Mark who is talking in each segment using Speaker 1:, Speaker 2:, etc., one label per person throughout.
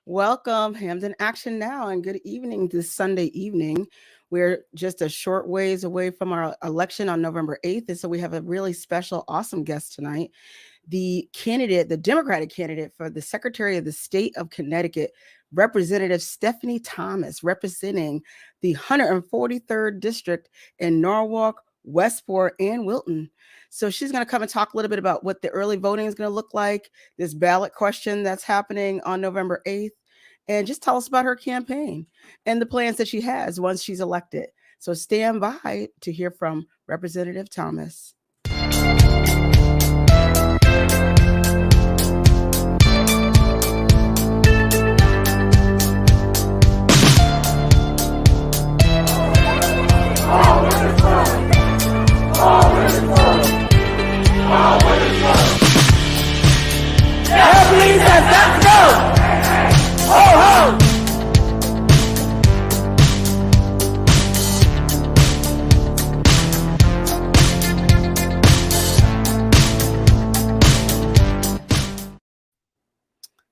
Speaker 1: Welcome, Hamden Action Now, and good evening this Sunday evening. We're just a short ways away from our election on November 8th, and so we have a really special, awesome guest tonight. The Democratic candidate for the Secretary of the State of Connecticut, Representative Stephanie Thomas, representing the 143rd District in Norwalk, Westport, and Wilton. So she's going to come and talk a little bit about what the early voting is going to look like, this ballot question that's happening on November 8th, and just tell us about her campaign and the plans that she has once she's elected. So stand by to hear from Representative Thomas. Let's go! Ho, ho!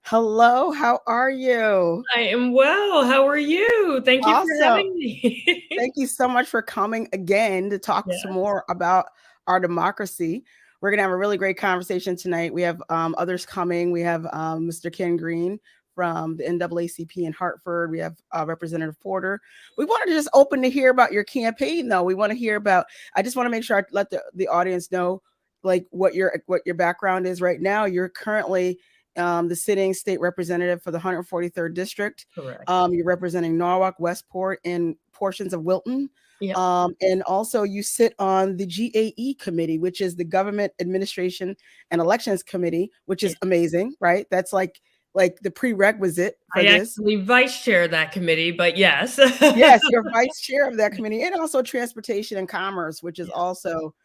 Speaker 1: Hello, how are you?
Speaker 2: I am well. How are you? Thank you for having me.
Speaker 1: Thank you so much for coming again to talk some more about our democracy. We're going to have a really great conversation tonight. We have others coming. We have Mr. Ken Green from the NAACP in Hartford. We have Representative Porter. We wanted to just open to hear about your campaign, though. We want to hear about, I just want to make sure I let the audience know like what your background is right now. You're currently the sitting state representative for the 143rd District.
Speaker 2: Correct.
Speaker 1: You're representing Norwalk, Westport, and portions of Wilton.
Speaker 2: Yep.
Speaker 1: And also you sit on the GAE committee, which is the Government Administration and Elections Committee, which is amazing, right? That's like the prerequisite for this.
Speaker 2: Actually vice chair that committee, but yes.
Speaker 1: Yes, you're vice chair of that committee, and also Transportation and Commerce, which is also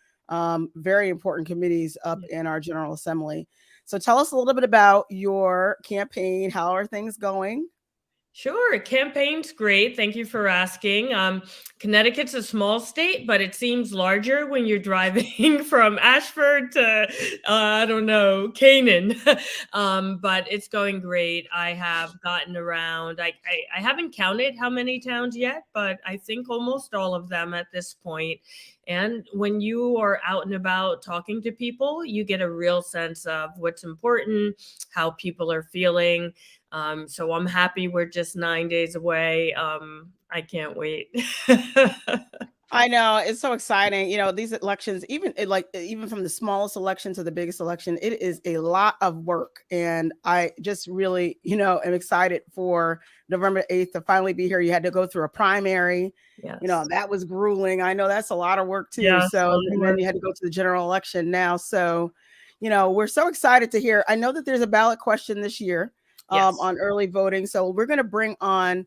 Speaker 1: very important committees up in our General Assembly. So tell us a little bit about your campaign. How are things going?
Speaker 2: Sure. Campaign's great. Thank you for asking. Connecticut's a small state, but it seems larger when you're driving from Ashford to, I don't know, Canaan. But it's going great. I have gotten around. I haven't counted how many towns yet, but I think almost all of them at this point. And when you are out and about talking to people, you get a real sense of what's important, how people are feeling. So I'm happy we're just 9 days away. I can't wait.
Speaker 1: I know, it's so exciting. You know, these elections, even from the smallest election to the biggest election, it is a lot of work. And I just really, am excited for November 8th to finally be here. You had to go through a primary.
Speaker 2: Yes.
Speaker 1: That was grueling. I know that's a lot of work too.
Speaker 2: Yeah,
Speaker 1: so and then you had to go to the general election now. So, we're so excited to hear. I know that there's a ballot question this year on early voting. So we're going to bring on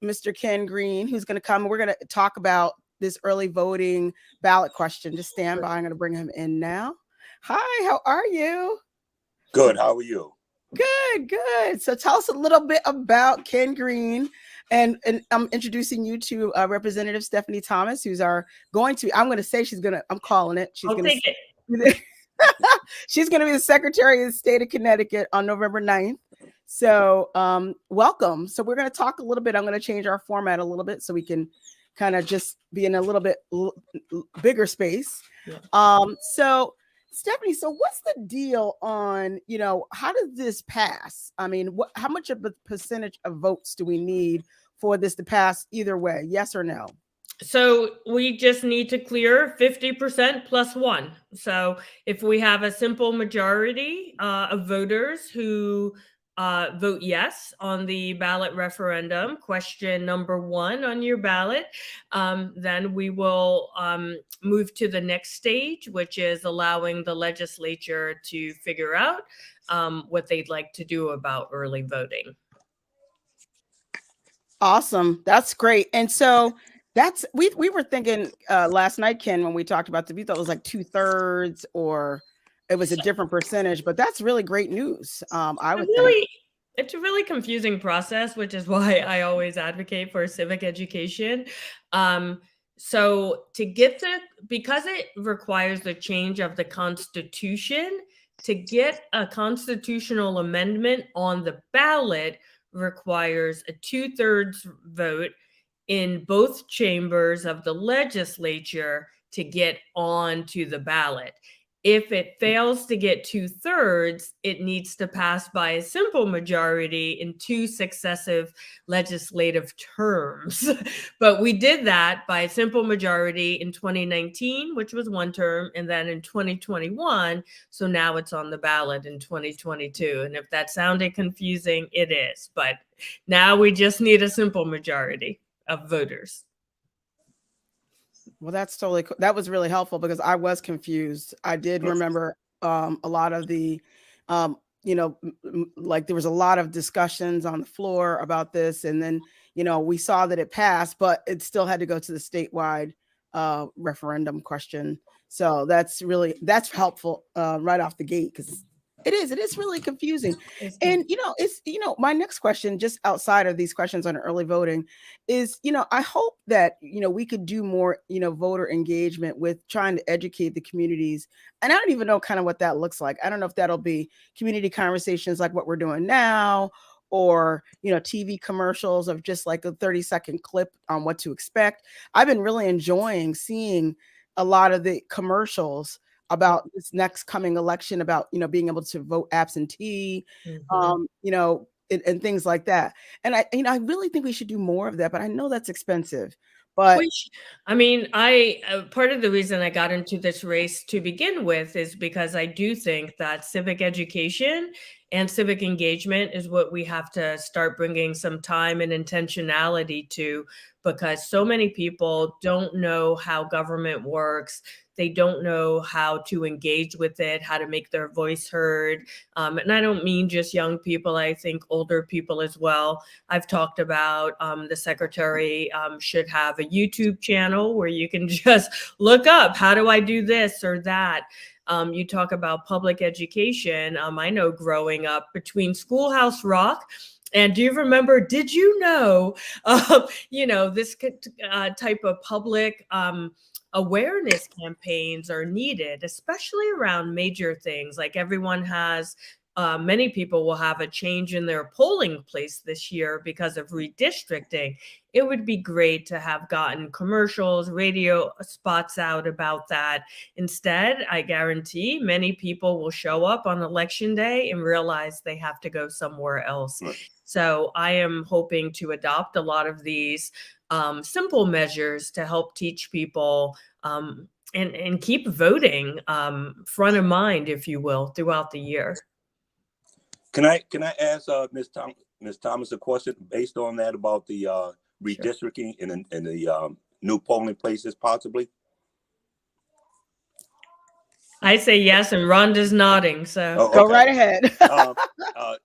Speaker 1: Mr. Ken Green, who's going to come. We're going to talk about this early voting ballot question. Just stand by. I'm going to bring him in now. Hi, how are you?
Speaker 3: Good. How are you?
Speaker 1: Good. So tell us a little bit about Ken Green. And I'm introducing you to Representative Stephanie Thomas, who's I'm calling it. She's going to be the Secretary of the State of Connecticut on November 9th. So welcome. So we're going to talk a little bit. I'm going to change our format a little bit so we can kind of just be in a little bit bigger space. Yeah. So Stephanie, so what's the deal on, how does this pass? I mean, how much of a percentage of votes do we need for this to pass either way? Yes or no?
Speaker 2: So we just need to clear 50% plus one. So if we have a simple majority of voters who vote yes on the ballot referendum, question number 1 on your ballot, then we will move to the next stage, which is allowing the legislature to figure out what they'd like to do about early voting.
Speaker 1: Awesome. That's great. And so we were thinking last night, Ken, when we talked about we thought it was like 2/3 or it was a different percentage, but that's really great news.
Speaker 2: It's a really confusing process, which is why I always advocate for civic education. So because it requires the change of the Constitution to get a constitutional amendment on the ballot requires a 2/3 vote in both chambers of the legislature to get onto the ballot. If it fails to get 2/3, it needs to pass by a simple majority in 2 successive legislative terms. But we did that by a simple majority in 2019, which was 1 term, and then in 2021. So now it's on the ballot in 2022. And if that sounded confusing, it is. But now we just need a simple majority of voters.
Speaker 1: Well, that's totally cool. That was really helpful because I was confused. I did remember a lot of the, like there was a lot of discussions on the floor about this, and then we saw that it passed, but it still had to go to the statewide referendum question. So that's helpful right off the gate, because it is really confusing. And it's my next question, just outside of these questions on early voting, is I hope that we could do more voter engagement with trying to educate the communities. And I don't even know kind of what that looks like. I don't know if that'll be community conversations like what we're doing now, or TV commercials of just like a 30-second clip on what to expect. I've been really enjoying seeing a lot of the commercials about this next coming election, about being able to vote absentee, and things like that. And I really think we should do more of that, but I know that's expensive. But
Speaker 2: part of the reason I got into this race to begin with is because I do think that civic education and civic engagement is what we have to start bringing some time and intentionality to, because so many people don't know how government works. They don't know how to engage with it, how to make their voice heard. And I don't mean just young people. I think older people as well. I've talked about the secretary should have a YouTube channel where you can just look up, how do I do this or that? You talk about public education. I know growing up between Schoolhouse Rock and do you remember, did you know, this type of public awareness campaigns are needed, especially around major things. Like everyone has, many people will have a change in their polling place this year because of redistricting. It would be great to have gotten commercials, radio spots out about that. Instead, I guarantee many people will show up on election day and realize they have to go somewhere else. Right. So I am hoping to adopt a lot of these simple measures to help teach people and keep voting front of mind, if you will, throughout the year.
Speaker 3: Can I ask Ms. Thomas a question based on that about the redistricting and the new polling places possibly?
Speaker 2: I say yes, and Rhonda's nodding. So
Speaker 1: Go right ahead.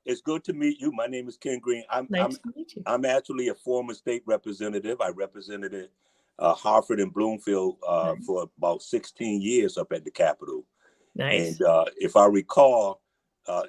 Speaker 3: It's good to meet you. My name is Ken Green.
Speaker 2: Nice to meet you.
Speaker 3: I'm actually a former state representative. I represented Hartford and Bloomfield for about 16 years up at the Capitol.
Speaker 2: Nice.
Speaker 3: And if I recall,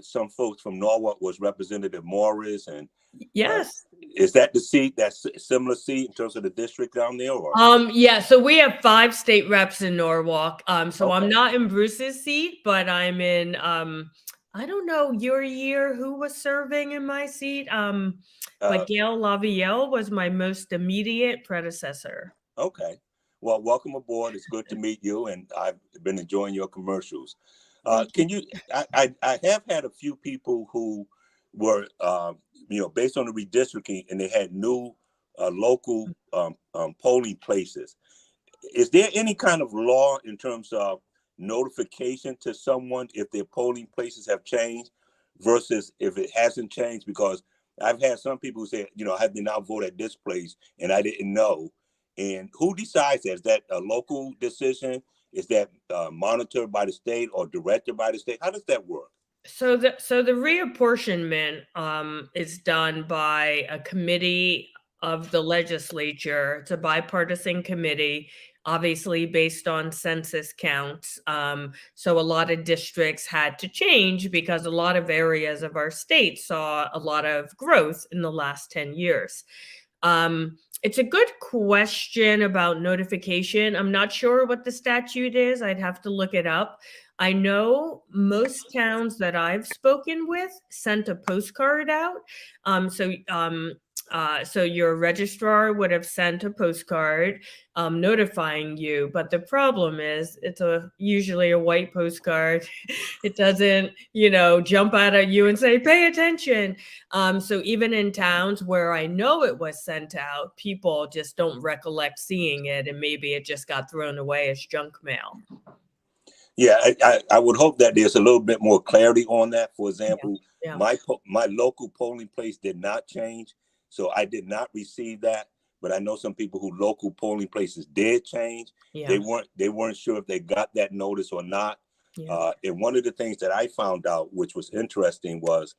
Speaker 3: some folks from Norwalk was Representative Morris, and
Speaker 2: yes.
Speaker 3: Is that the seat, that's a similar seat in terms of the district down there? Or?
Speaker 2: Yeah, so we have 5 state reps in Norwalk. So
Speaker 3: Okay.
Speaker 2: I'm not in Bruce's seat, but I'm in, I don't know your year who was serving in my seat. But Gail Lavielle was my most immediate predecessor.
Speaker 3: Okay. Well, welcome aboard. It's good to meet you, and I've been enjoying your commercials. Can you, I have had a few people who were, based on the redistricting, and they had new local polling places. Is there any kind of law in terms of notification to someone if their polling places have changed versus if it hasn't changed? Because I've had some people who say, I have to now vote at this place and I didn't know. And who decides that? Is that a local decision? Is that monitored by the state or directed by the state? How does that work?
Speaker 2: So the reapportionment is done by a committee of the legislature. It's a bipartisan committee, obviously based on census counts. So a lot of districts had to change because a lot of areas of our state saw a lot of growth in the last 10 years. It's a good question about notification. I'm not sure what the statute is. I'd have to look it up. I know most towns that I've spoken with sent a postcard out. So your registrar would have sent a postcard notifying you. But the problem is, it's usually a white postcard. It doesn't, jump out at you and say, "Pay attention." So even in towns where I know it was sent out, people just don't recollect seeing it, and maybe it just got thrown away as junk mail.
Speaker 3: Yeah, I would hope that there's a little bit more clarity on that. For example,
Speaker 2: Yeah.
Speaker 3: my local polling place did not change, so I did not receive that. But I know some people who local polling places did change.
Speaker 2: Yeah.
Speaker 3: They weren't sure if they got that notice or not.
Speaker 2: Yeah.
Speaker 3: And one of the things that I found out, which was interesting, was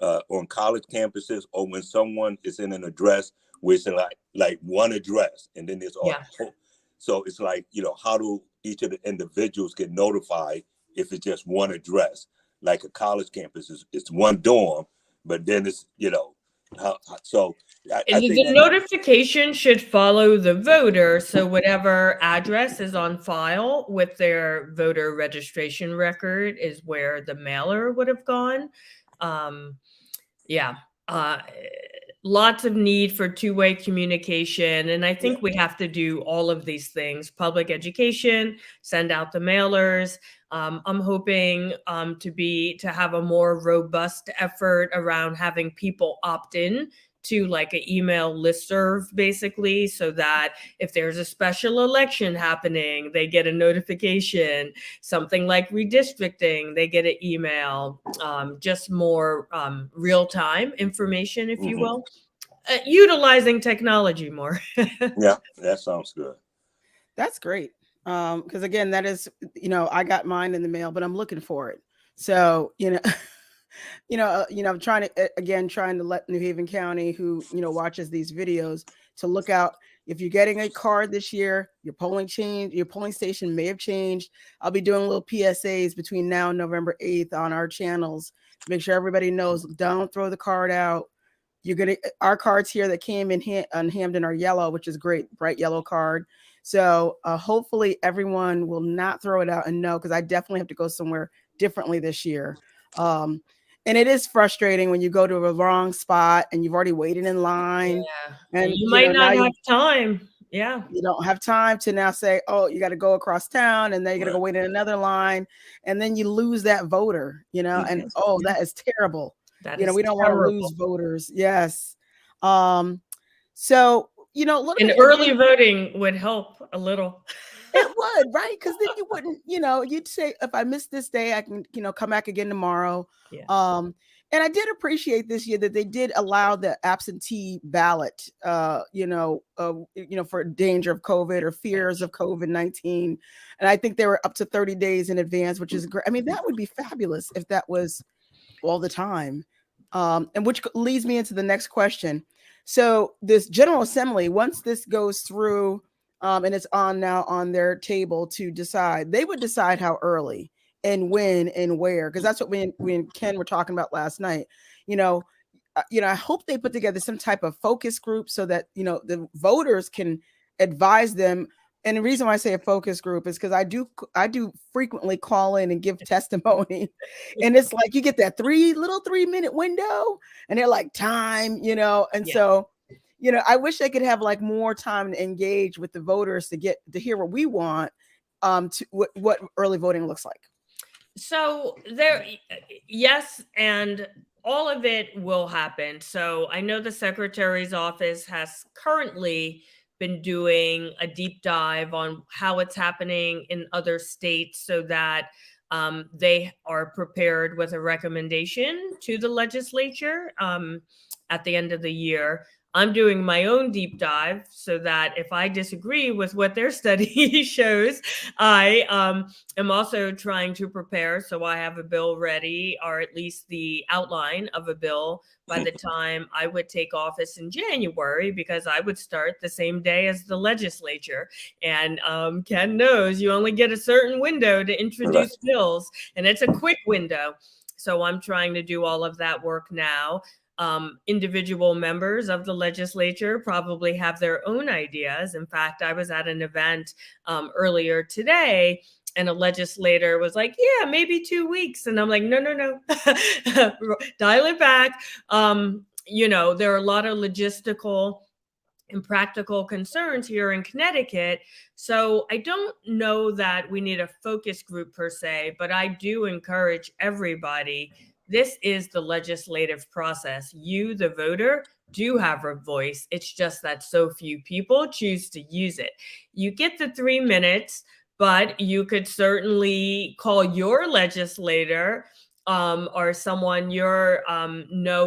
Speaker 3: on college campuses, or when someone is in an address where it's like one address, and then there's all.
Speaker 2: Yeah.
Speaker 3: So it's like, how do each of the individuals get notified if it's just one address? Like a college campus, it's one dorm, but then it's, so I think
Speaker 2: the notification should follow the voter. So whatever address is on file with their voter registration record is where the mailer would have gone. Lots of need for two-way communication. And I think we have to do all of these things: public education, send out the mailers. I'm hoping to have a more robust effort around having people opt in to like an email listserv, basically, so that if there's a special election happening, they get a notification. Something like redistricting, they get an email. Just more real-time information, if you will. Utilizing technology more.
Speaker 3: Yeah, that sounds good.
Speaker 1: That's great. Because again, that is, I got mine in the mail, but I'm looking for it. So, I'm trying to let New Haven County, who, watches these videos, to look out. If you're getting a card this year, your polling station may have changed. I'll be doing little PSAs between now and November 8th on our channels to make sure everybody knows, don't throw the card out. Our cards here that came in on Hampden are yellow, which is great, bright yellow card. So hopefully everyone will not throw it out and know, because I definitely have to go somewhere differently this year. And it is frustrating when you go to a wrong spot and you've already waited in line.
Speaker 2: Yeah.
Speaker 1: And
Speaker 2: you might not have time. Yeah.
Speaker 1: You don't have time to now say, oh, you got to go across town, and then you got to go wait in another line. And then you lose that voter, and that is terrible. We don't want to lose voters. Yes. So,
Speaker 2: and early voting would help a little.
Speaker 1: It would, right? Because then you wouldn't, you'd say, if I miss this day, I can, come back again tomorrow.
Speaker 2: Yeah.
Speaker 1: And I did appreciate this year that they did allow the absentee ballot, for danger of COVID or fears of COVID-19. And I think they were up to 30 days in advance, which is great. I mean, that would be fabulous if that was all the time. And which leads me into the next question. So this General Assembly, once this goes through, and it's now on their table to decide, they would decide how early and when and where, because that's what we and Ken were talking about last night. I hope they put together some type of focus group so that, the voters can advise them. And the reason why I say a focus group is because I do frequently call in and give testimony, and it's like you get that 3-minute window, and they're like time, So, I wish I could have like more time to engage with the voters to hear what we want, what early voting looks like.
Speaker 2: So yes, and all of it will happen. So I know the Secretary's office has currently been doing a deep dive on how it's happening in other states, so that they are prepared with a recommendation to the legislature at the end of the year. I'm doing my own deep dive so that if I disagree with what their study shows, I am also trying to prepare so I have a bill ready, or at least the outline of a bill, by the time I would take office in January, because I would start the same day as the legislature. And Ken knows you only get a certain window to introduce bills, and it's a quick window. So I'm trying to do all of that work now. Individual members of the legislature probably have their own ideas. In fact, I was at an event earlier today, and a legislator was like, yeah, maybe 2 weeks. And I'm like, no, no, no, dial it back. There are a lot of logistical and practical concerns here in Connecticut. So I don't know that we need a focus group per se, but I do encourage everybody. This is the legislative process. You, the voter, do have a voice. It's just that so few people choose to use it. You get the 3 minutes, but you could certainly call your legislator or someone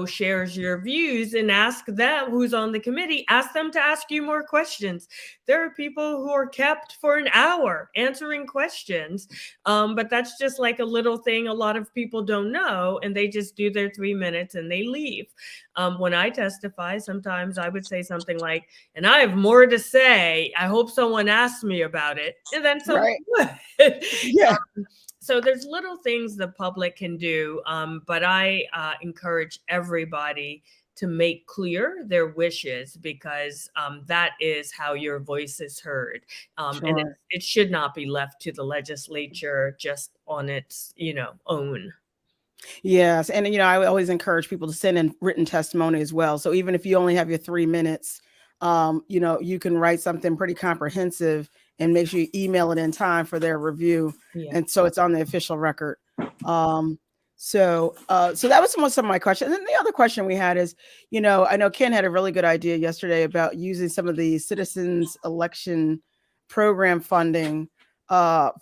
Speaker 2: shares your views and ask them, who's on the committee, ask them to ask you more questions. There are people who are kept for an hour answering questions, but that's just like a little thing a lot of people don't know, and they just do their 3 minutes and they leave. When I testify, sometimes I would say something like, and I have more to say. I hope someone asks me about it. And then someone would.
Speaker 1: Yeah.
Speaker 2: So there's little things the public can do, but I encourage everybody to make clear their wishes, because that is how your voice is heard. And it should not be left to the legislature just on its, own.
Speaker 1: Yes. And, I always encourage people to send in written testimony as well. So even if you only have your 3 minutes, you can write something pretty comprehensive and make sure you email it in time for their review. Yeah. And so it's on the official record. So that was some of my questions. And then the other question we had is, I know Ken had a really good idea yesterday about using some of the citizens election program funding to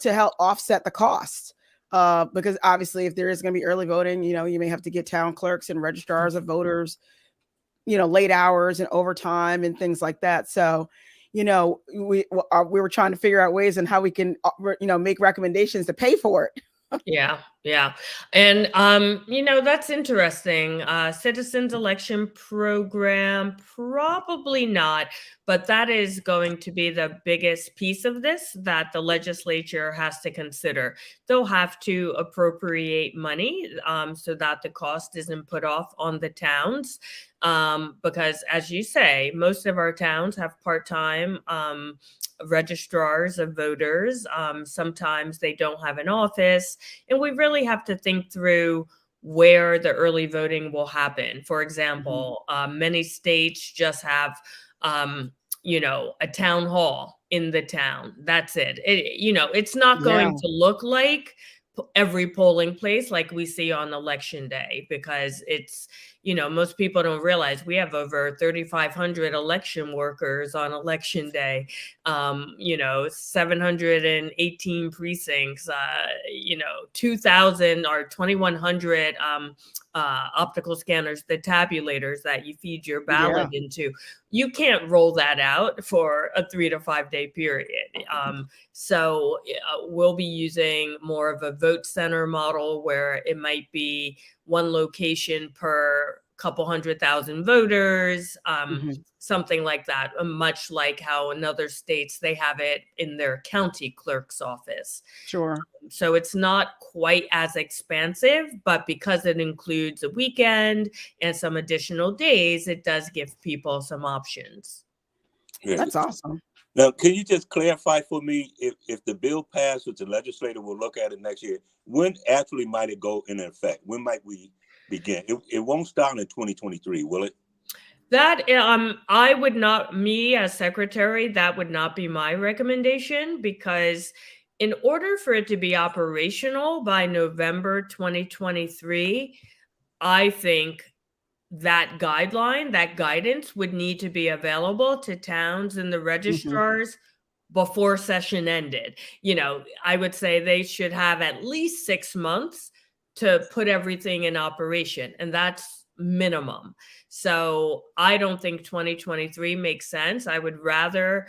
Speaker 1: help offset the costs. Because obviously if there is going to be early voting, you may have to get town clerks and registrars of voters, late hours and overtime and things like that. So, we were trying to figure out ways and how we can, make recommendations to pay for it.
Speaker 2: Yeah. And, that's interesting. Citizens election program, probably not, but that is going to be the biggest piece of this that the legislature has to consider. They'll have to appropriate money so that the cost isn't put off on the towns. Because as you say, most of our towns have part-time registrars of voters. Sometimes they don't have an office, and we really have to think through where the early voting will happen. For example, many states just have, a town hall in the town. That's it. It's not going to look like every polling place like we see on election day, because it's, most people don't realize we have over 3,500 election workers on election day, 718 precincts, 2,000 or 2,100 optical scanners, the tabulators that you feed your ballot into. You can't roll that out for a 3 to 5 day period. So we'll be using more of a vote center model where it might be one location per couple 100,000 voters, something like that, much like how in other states they have it in their county clerk's office.
Speaker 1: Sure.
Speaker 2: So it's not quite as expansive, but because it includes a weekend and some additional days, it does give people some options.
Speaker 3: Yeah.
Speaker 1: That's awesome.
Speaker 3: Now, can you just clarify for me, if the bill passes, the legislator will look at it next year, when actually might it go into effect? When might we begin? It won't start in 2023, will it?
Speaker 2: That I would not, me as secretary, that would not be my recommendation, because in order for it to be operational by November 2023, I think that guidance would need to be available to towns and the registrars before session ended. I would say they should have at least 6 months to put everything in operation, and that's minimum. So I don't think 2023 makes sense. I would rather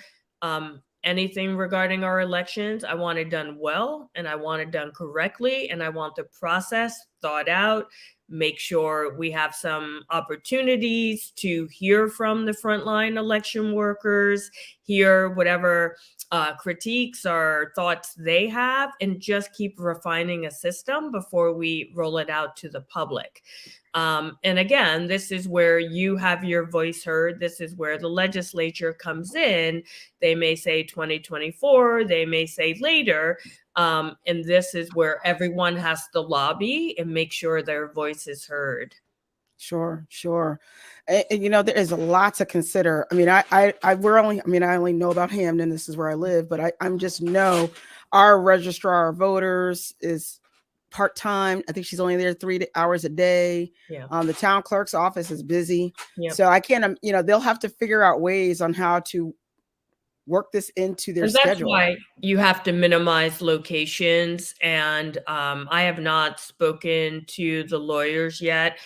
Speaker 2: anything regarding our elections, I want it done well, and I want it done correctly, and I want the process thought out. Make sure we have some opportunities to hear from the frontline election workers, hear whatever critiques or thoughts they have, and just keep refining a system before we roll it out to the public. And again, this is where you have your voice heard. This is where the legislature comes in. They may say 2024, they may say later. And this is where everyone has to lobby and make sure their voice is heard.
Speaker 1: Sure, sure. And, you know, there is a lot to consider. I mean, I only know about Hamden. This is where I live, but I'm just know our registrar of voters is part-time. I think she's only there 3 hours a day.
Speaker 2: Yeah.
Speaker 1: The town clerk's office is busy.
Speaker 2: Yep.
Speaker 1: So I can't, you know, they'll have to figure out ways on how to work this into their schedule.
Speaker 2: That's why you have to minimize locations. And I have not spoken to the lawyers yet.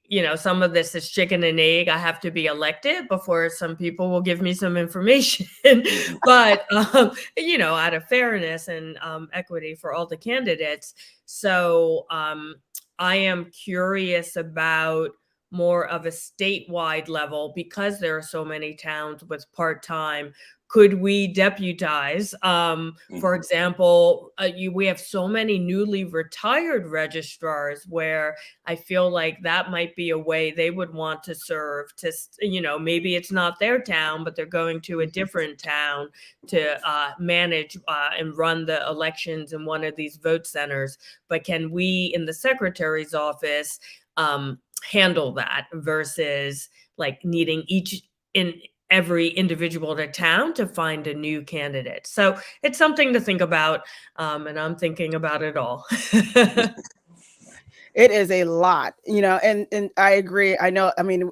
Speaker 2: You know, some of this is chicken and egg. I have to be elected before some people will give me some information. But, you know, out of fairness and equity for all the candidates. So I am curious about more of a statewide level, because there are so many towns with part-time. Could we deputize? For example, we have so many newly retired registrars where I feel like that might be a way they would want to serve, to, you know, maybe it's not their town, but they're going to a different town to manage and run the elections in one of these vote centers. But can we in the secretary's office handle that versus like needing every individual in a town to find a new candidate? So it's something to think about. And I'm thinking about it all.
Speaker 1: It is a lot, you know, and I agree. I know, I mean,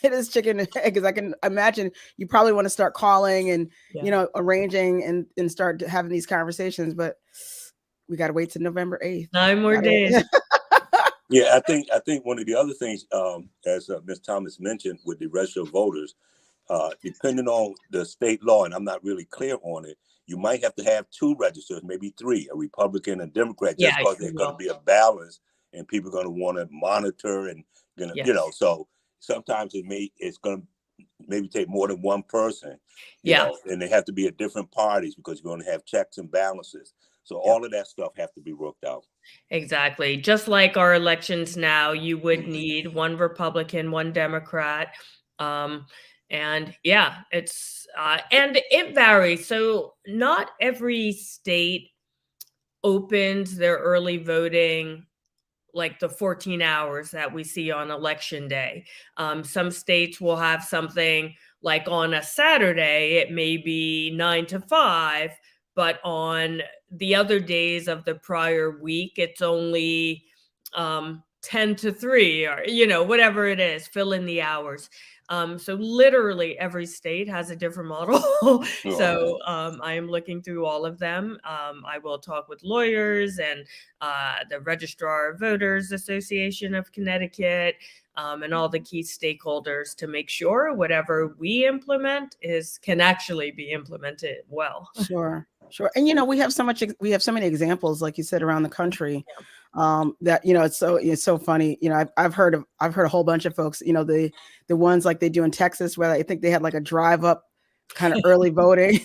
Speaker 1: it is chicken and egg, because I can imagine you probably want to start calling and, you know, arranging and start having these conversations, but we got to wait till November 8th.
Speaker 2: 9 more days.
Speaker 3: Yeah, I think one of the other things, as Ms. Thomas mentioned, with the register of voters, depending on the state law, and I'm not really clear on it, you might have to have 2 registers, maybe 3, a Republican and Democrat, just because there's going to be a balance and people are going to want to monitor and, you know, so sometimes it's going to maybe take more than one person, you know, and they have to be at different parties because you're going to have checks and balances. So all of that stuff have to be worked out.
Speaker 2: Exactly. Just like our elections now, you would need 1 Republican, 1 Democrat. And yeah, it's, and it varies. So not every state opens their early voting like the 14 hours that we see on election day. Some states will have something like on a Saturday, it may be 9 to 5, but on the other days of the prior week, it's only 10 to 3, or, you know, whatever it is, fill in the hours. So literally every state has a different model. So I am looking through all of them. I will talk with lawyers and the Registrar of Voters Association of Connecticut, and all the key stakeholders to make sure whatever we implement can actually be implemented well.
Speaker 1: Sure. And, you know, we have so many examples, like you said, around the country. That, you know, it's so funny. You know, I've heard a whole bunch of folks, you know, the ones like they do in Texas, where I think they had like a drive up kind of early voting.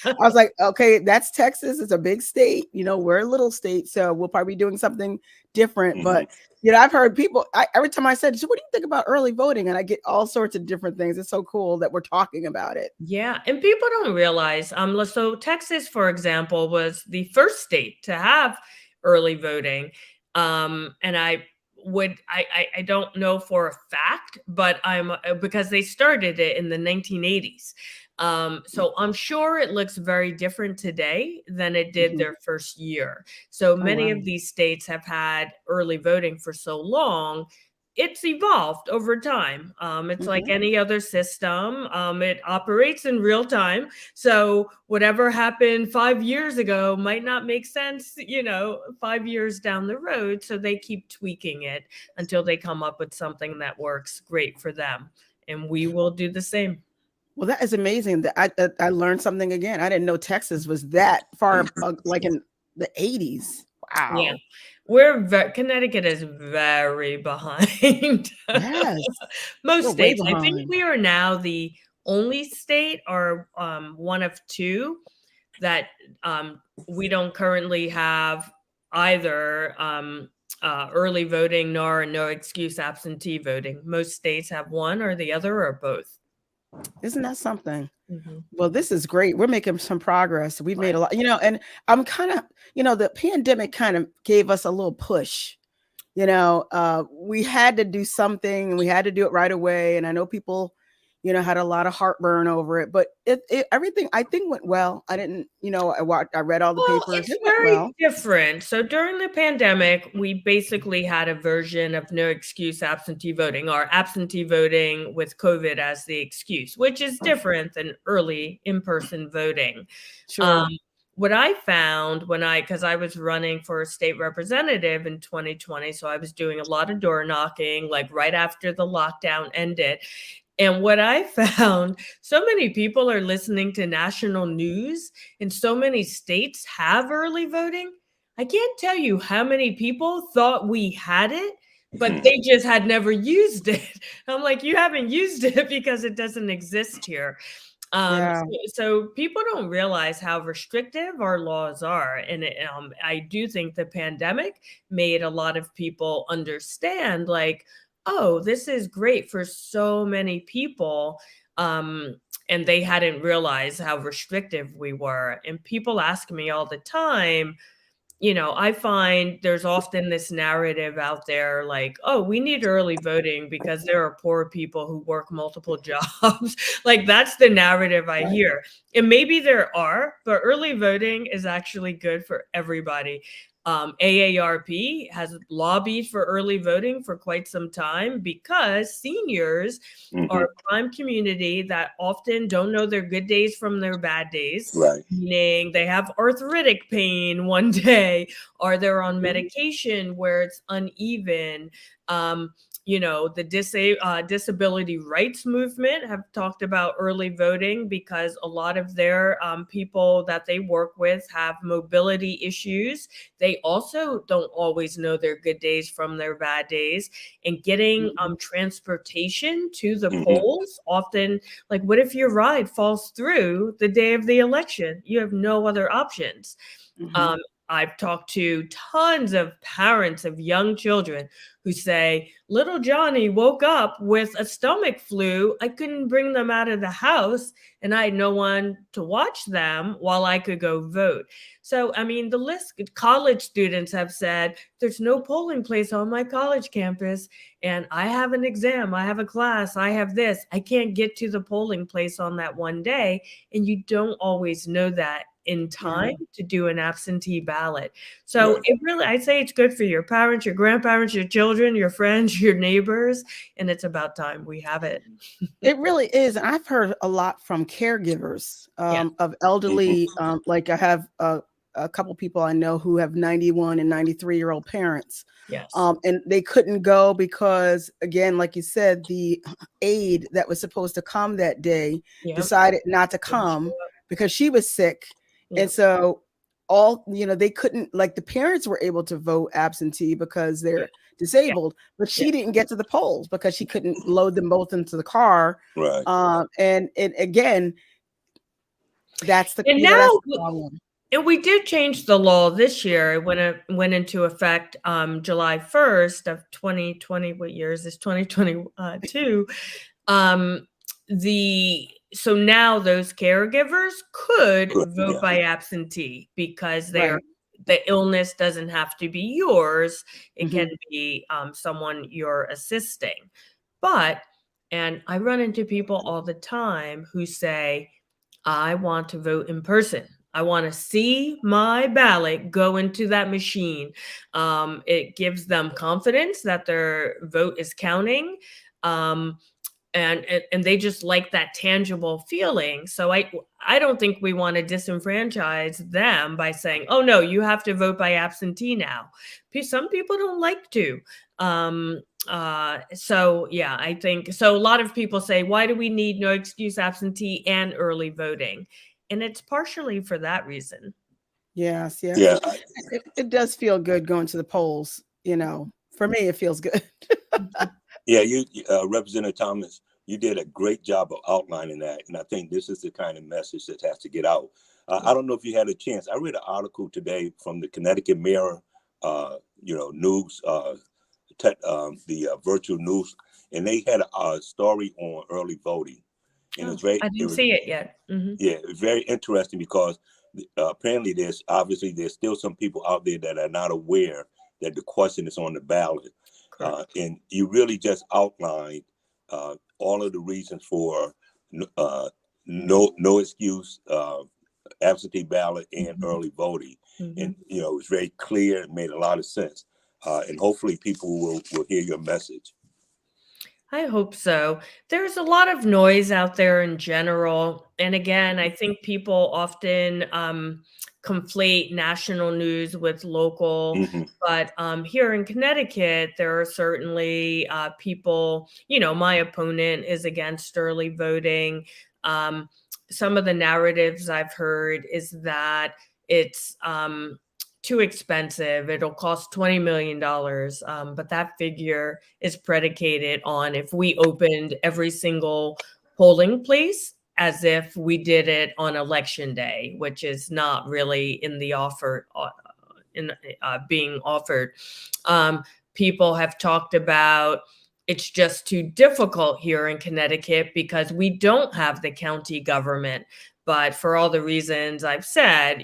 Speaker 1: I was like, okay, that's Texas. It's a big state. You know, we're a little state, so we'll probably be doing something different. But, you know, I've heard people, every time I said, so what do you think about early voting? And I get all sorts of different things. It's so cool that we're talking about it.
Speaker 2: Yeah. And people don't realize, so Texas, for example, was the first state to have early voting. And I don't know for a fact, but because they started it in the 1980s. So I'm sure it looks very different today than it did their first year. So many of these states have had early voting for so long. It's evolved over time. It's like any other system. It operates in real time. So whatever happened 5 years ago might not make sense, you know, 5 years down the road. So they keep tweaking it until they come up with something that works great for them. And we will do the same.
Speaker 1: Well, that is amazing. That I learned something again. I didn't know Texas was that far, like in the 80s. Wow.
Speaker 2: Yeah. Connecticut is very behind.
Speaker 1: Yes.
Speaker 2: Most
Speaker 1: We're way
Speaker 2: states. I think
Speaker 1: behind.
Speaker 2: we are now the only state or one of two that we don't currently have either early voting nor no excuse absentee voting. Most states have one or the other or both.
Speaker 1: Isn't that something?
Speaker 2: Mm-hmm.
Speaker 1: Well, this is great. We're making some progress. We've made a lot, and I'm kind of, the pandemic kind of gave us a little push. We had to do something and we had to do it right away. And I know people, had a lot of heartburn over it, but everything I think went well. I didn't, I read all the papers.
Speaker 2: It's very different. So during the pandemic, we basically had a version of no excuse absentee voting, or absentee voting with COVID as the excuse, which is different than early in-person voting.
Speaker 1: Sure.
Speaker 2: What I found because I was running for a state representative in 2020, so I was doing a lot of door knocking, like right after the lockdown ended. And what I found, so many people are listening to national news and so many states have early voting. I can't tell you how many people thought we had it, but they just had never used it. I'm like, you haven't used it because it doesn't exist here. So people don't realize how restrictive our laws are. And I do think the pandemic made a lot of people understand, like, oh, this is great for so many people. And they hadn't realized how restrictive we were. And people ask me all the time, I find there's often this narrative out there like, oh, we need early voting because there are poor people who work multiple jobs. Like, that's the narrative I hear. And maybe there are, but early voting is actually good for everybody. AARP has lobbied for early voting for quite some time because seniors are a prime community that often don't know their good days from their bad days.
Speaker 3: Right.
Speaker 2: Meaning they have arthritic pain one day, or they're on medication where it's uneven. The disability rights movement have talked about early voting because a lot of their people that they work with have mobility issues. They also don't always know their good days from their bad days. And getting transportation to the polls, often, like, what if your ride falls through the day of the election? You have no other options. I've talked to tons of parents of young children who say, little Johnny woke up with a stomach flu. I couldn't bring them out of the house and I had no one to watch them while I could go vote. So, I mean, the list, college students have said, there's no polling place on my college campus and I have an exam, I have a class, I have this. I can't get to the polling place on that one day. And you don't always know that in time to do an absentee ballot. So it really, I'd say it's good for your parents, your grandparents, your children, your friends, your neighbors, and it's about time we have it.
Speaker 1: It really is. And I've heard a lot from caregivers of elderly, like I have a couple people I know who have 91 and 93-year-old parents.
Speaker 2: Yes.
Speaker 1: And they couldn't go because, again, like you said, the aide that was supposed to come that day decided not to come because she was sick. And so they couldn't, like, the parents were able to vote absentee because they're disabled, but she didn't get to the polls because she couldn't load them both into the car.
Speaker 3: Right.
Speaker 1: And again, that's the problem.
Speaker 2: And we did change the law this year. It went into effect July 1st of 2020. What year is this? 2022. So now those caregivers could vote by absentee because the illness doesn't have to be yours. It can be someone you're assisting. And I run into people all the time who say, I want to vote in person. I want to see my ballot go into that machine. It gives them confidence that their vote is counting. And they just like that tangible feeling. So I don't think we want to disenfranchise them by saying, oh, no, you have to vote by absentee now. Some people don't like to. I think so. A lot of people say, why do we need no excuse absentee and early voting? And it's partially for that reason.
Speaker 1: Yes. Yeah. It does feel good going to the polls. For me, it feels good.
Speaker 3: Yeah, Representative Thomas, You did a great job of outlining that, and I think this is the kind of message that has to get out. I don't know if you had a chance. I read an article today from the Connecticut Mirror, news, the virtual news, and they had a story on early voting, and
Speaker 2: Oh, I didn't see it yet. Mhm.
Speaker 3: yeah, it was very interesting because apparently there's still some people out there that are not aware that the question is on the ballot,
Speaker 2: Correct.
Speaker 3: and you really just outlined all of the reasons for no excuse, absentee ballot, and early voting, and it was very clear and made a lot of sense, and hopefully people will hear your message.
Speaker 2: I hope so. There's a lot of noise out there in general. And again, I think people often conflate national news with local.
Speaker 3: Hmm.
Speaker 2: But here in Connecticut, there are certainly people, my opponent is against early voting. Some of the narratives I've heard is that it's too expensive. It'll cost $20 million. But that figure is predicated on if we opened every single polling place as if we did it on election day, which is not really in the offer, being offered. People have talked about it's just too difficult here in Connecticut because we don't have the county government. But for all the reasons I've said,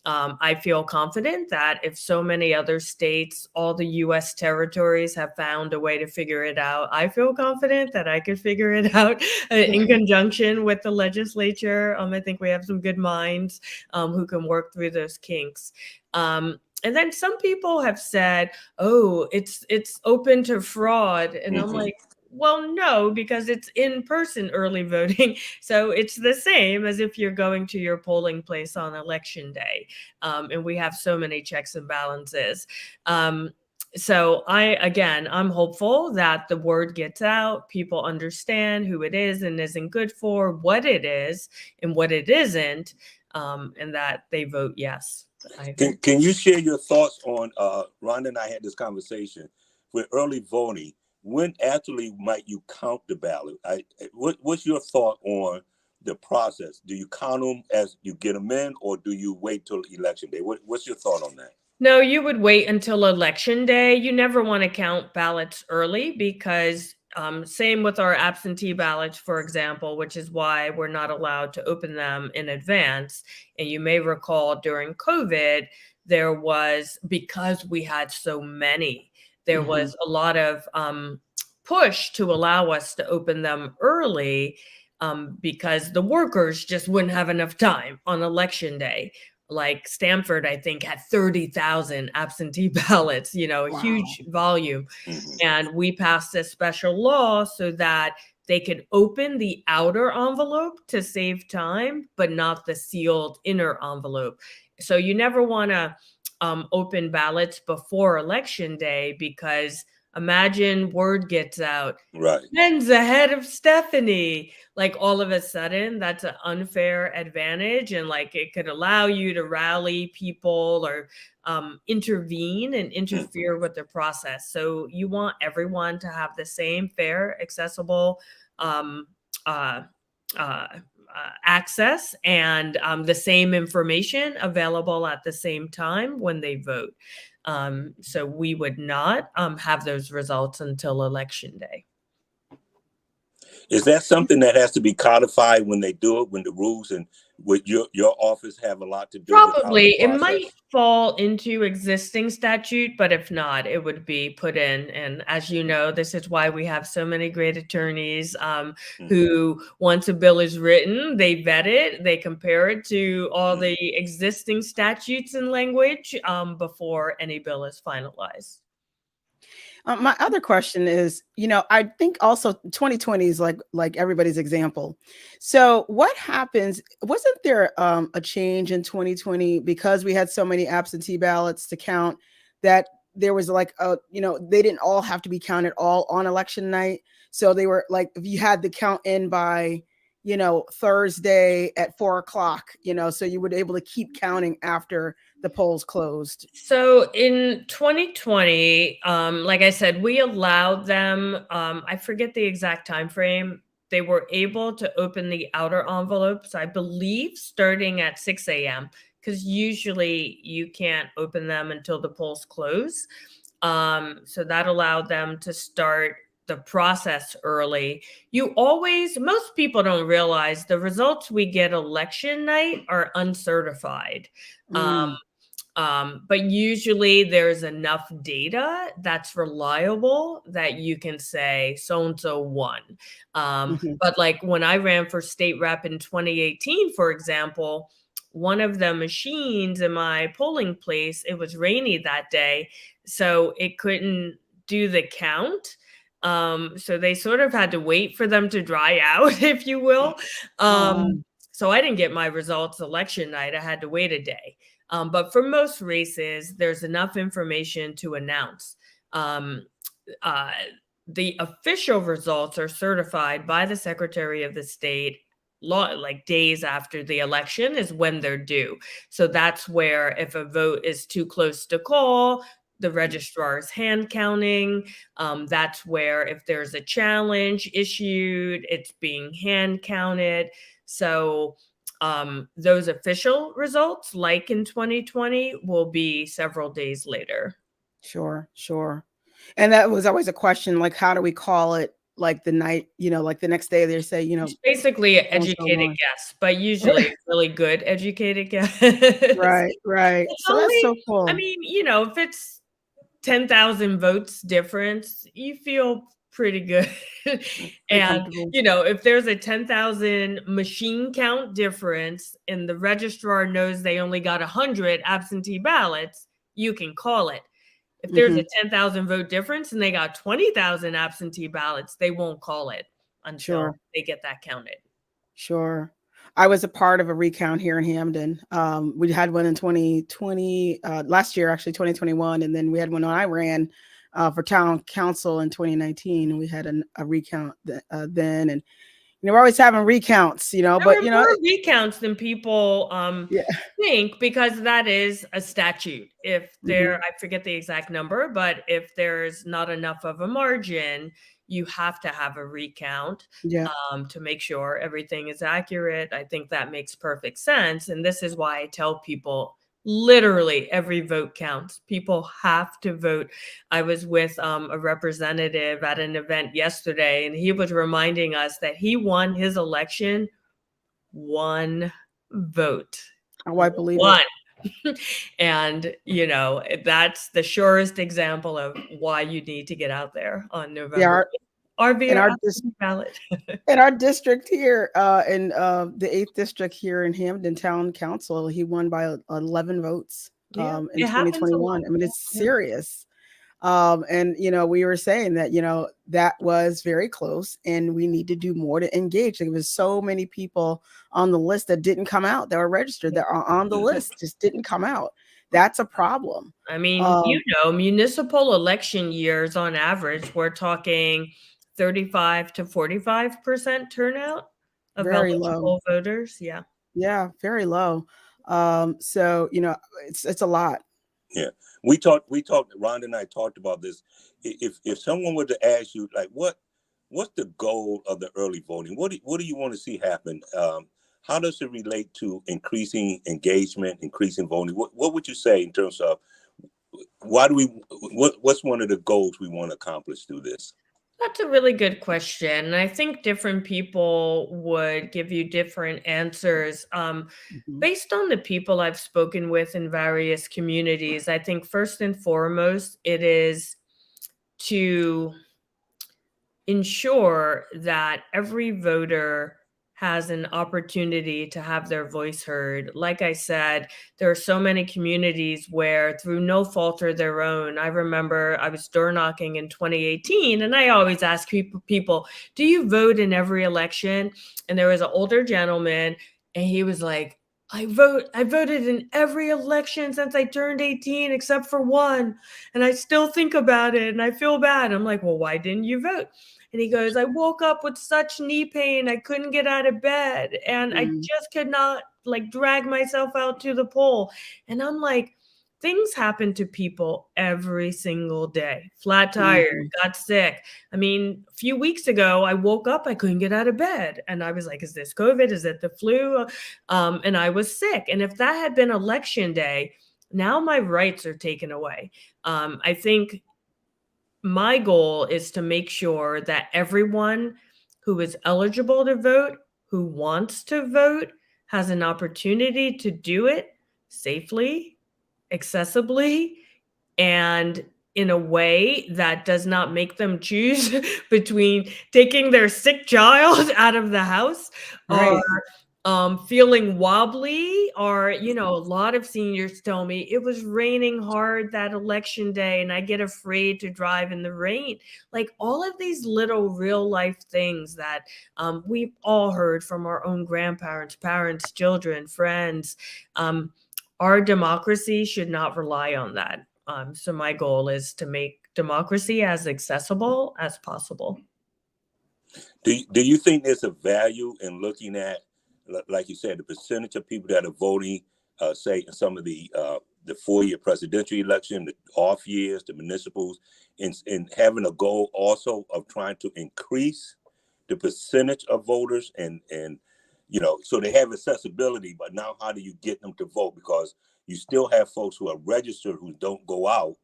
Speaker 2: I feel confident that if so many other states, all the US territories have found a way to figure it out, I feel confident that I could figure it out in conjunction with the legislature. I think we have some good minds who can work through those kinks. And then some people have said, oh, it's open to fraud. And I'm like, well, no, because it's in-person early voting. So it's the same as if you're going to your polling place on election day. And we have so many checks and balances. So I'm hopeful that the word gets out, people understand who it is and isn't good for, what it is and what it isn't, and that they vote yes.
Speaker 3: Can you share your thoughts on, Rhonda and I had this conversation with early voting. When actually might you count the ballot? What's your thought on the process? Do you count them as you get them in, or do you wait till election day? What's your thought on that?
Speaker 2: No, you would wait until election day. You never want to count ballots early because same with our absentee ballots, for example, which is why we're not allowed to open them in advance. And you may recall during COVID, there was, because we had so many, there was a lot of push to allow us to open them early because the workers just wouldn't have enough time on election day. Like Stamford, I think, had 30,000 absentee ballots, a huge volume. And we passed a special law so that they could open the outer envelope to save time, but not the sealed inner envelope. So you never want to open ballots before election day because imagine word gets out.
Speaker 3: Right.
Speaker 2: Ben's ahead of Stephanie. Like all of a sudden, that's an unfair advantage. And like it could allow you to rally people or intervene and interfere with the process. So you want everyone to have the same fair, accessible access and the same information available at the same time when they vote. So we would not have those results until election day.
Speaker 3: Is that something that has to be codified when they do it, when the rules and with your office have a lot to do with
Speaker 2: Probably it might fall into existing statute, but if not, it would be put in. And as you know, this is why we have so many great attorneys who, once a bill is written, they vet it, they compare it to all the existing statutes and language before any bill is finalized.
Speaker 1: My other question is, I think also 2020 is like everybody's example. So what happens? Wasn't there a change in 2020 because we had so many absentee ballots to count that there was like they didn't all have to be counted all on election night. So they were like, if you had the count in by Thursday at 4:00, so you would be able to keep counting after the polls closed?
Speaker 2: So in 2020, like I said, we allowed them, I forget the exact time frame. They were able to open the outer envelopes, I believe, starting at 6 a.m. because usually you can't open them until the polls close. So that allowed them to start the process early. Most people don't realize the results we get election night are uncertified.
Speaker 1: Mm,
Speaker 2: But usually there's enough data that's reliable that you can say so-and-so won.
Speaker 1: mhm.
Speaker 2: But like when I ran for state rep in 2018, for example, one of the machines in my polling place, it was rainy that day, so it couldn't do the count. So they sort of had to wait for them to dry out, if you will.
Speaker 1: Oh,
Speaker 2: So I didn't get my results election night. I had to wait a day. But for most races, there's enough information to announce. Um, uh, the official results are certified by the Secretary of the State like days after the election is when they're due. So that's where if a vote is too close to call, the registrar is hand counting. That's where if there's a challenge issued, it's being hand counted. So those official results, like in 2020, will be several days later.
Speaker 1: sure, sure. And that was always a question, like, how do we call it? Like the night, like the next day they say,
Speaker 2: It's basically an
Speaker 1: so and so
Speaker 2: educated
Speaker 1: won.
Speaker 2: guess, but usually a really good educated guess.
Speaker 1: Right, right.
Speaker 2: It's
Speaker 1: So that's
Speaker 2: only,
Speaker 1: so
Speaker 2: I
Speaker 1: cool.
Speaker 2: mean, if it's 10,000 votes difference, you feel pretty good.
Speaker 1: Pretty
Speaker 2: And,
Speaker 1: comfortable.
Speaker 2: if there's a 10,000 machine count difference and the registrar knows they only got 100 absentee ballots, you can call it. If there's a
Speaker 1: Mhm.
Speaker 2: 10,000 vote difference and they got 20,000 absentee ballots, they won't call it until
Speaker 1: Sure,
Speaker 2: they get that counted.
Speaker 1: sure. I was a part of a recount here in Hamden. We had one in 2020, last year, actually 2021, and then we had one when I ran for town council in 2019. And we had a recount then, and we're always having recounts,
Speaker 2: There
Speaker 1: but
Speaker 2: were more recounts than people
Speaker 1: yeah.
Speaker 2: think because that is a statute. If
Speaker 1: Mhm.
Speaker 2: I forget the exact number, but if there's not enough of a margin, you have to have a recount
Speaker 1: Yeah.
Speaker 2: to make sure everything is accurate. I think that makes perfect sense. And this is why I tell people literally every vote counts. People have to vote. I was with a representative at an event yesterday, and he was reminding us that he won his election one vote.
Speaker 1: Oh, I believe
Speaker 2: One.
Speaker 1: it.
Speaker 2: And, that's the surest example of why you need to get out there on
Speaker 1: Yeah,
Speaker 2: November 8th or
Speaker 1: in
Speaker 2: via
Speaker 1: our
Speaker 2: absentee ballot.
Speaker 1: in our district here, in the 8th district here in Hamden Town Council, he won by 11 votes
Speaker 2: Yeah,
Speaker 1: in
Speaker 2: it happens a lot.
Speaker 1: 2021. I mean, it's
Speaker 2: Yeah.
Speaker 1: serious. And we were saying that that was very close, and we need to do more to engage. There was so many people on the list that didn't come out, that were registered, that are on the list, just didn't come out. That's a problem.
Speaker 2: I mean,
Speaker 1: Um,
Speaker 2: municipal election years on average, we're talking 35 to 45% turnout of
Speaker 1: very low.
Speaker 2: eligible voters. Yeah.
Speaker 1: Yeah, very low. So it's a lot.
Speaker 3: Yeah, we talked. Rhonda and I talked about this. If someone were to ask you, like, what's the goal of the early voting? What do you want to see happen? How does it relate to increasing engagement, increasing voting? What would you say in terms of what's one of the goals we want to accomplish through this?
Speaker 2: That's a really good question. And I think different people would give you different answers.
Speaker 1: Mhm.
Speaker 2: Based on the people I've spoken with in various communities, I think first and foremost, it is to ensure that every voter has an opportunity to have their voice heard. Like I said, there are so many communities where, through no fault of their own, I remember I was door knocking in 2018, and I always ask people, do you vote in every election? And there was an older gentleman, and he was like, I voted in every election since I turned 18 except for one. And I still think about it and I feel bad. I'm like, well, why didn't you vote? And he goes, I woke up with such knee pain. I couldn't get out of bed and I
Speaker 1: Mm.
Speaker 2: just could not like drag myself out to the poll. And I'm like, things happen to people every single day. Flat tire,
Speaker 1: Mhm.
Speaker 2: got sick. I mean, a few weeks ago, I woke up, I couldn't get out of bed. And I was like, is this COVID? Is it the flu? And I was sick. And if that had been election day, now my rights are taken away. I think my goal is to make sure that everyone who is eligible to vote, who wants to vote, has an opportunity to do it safely, accessibly, and in a way that does not make them choose between taking their sick child out of the house or
Speaker 1: Right.
Speaker 2: feeling wobbly, or, you know, a lot of seniors tell me it was raining hard that election day and I get afraid to drive in the rain. Like all of these little real life things that we've all heard from our own grandparents, parents, children, friends. Our democracy should not rely on that. So my goal is to make democracy as accessible as possible.
Speaker 3: Do you think there's a value in looking at, like you said, the percentage of people that are voting, say in some of the 4-year presidential election, the off years, the municipals, and having a goal also of trying to increase the percentage of voters and you know, so they have accessibility, but now how do you get them to vote? Because you still have folks who are registered who don't go out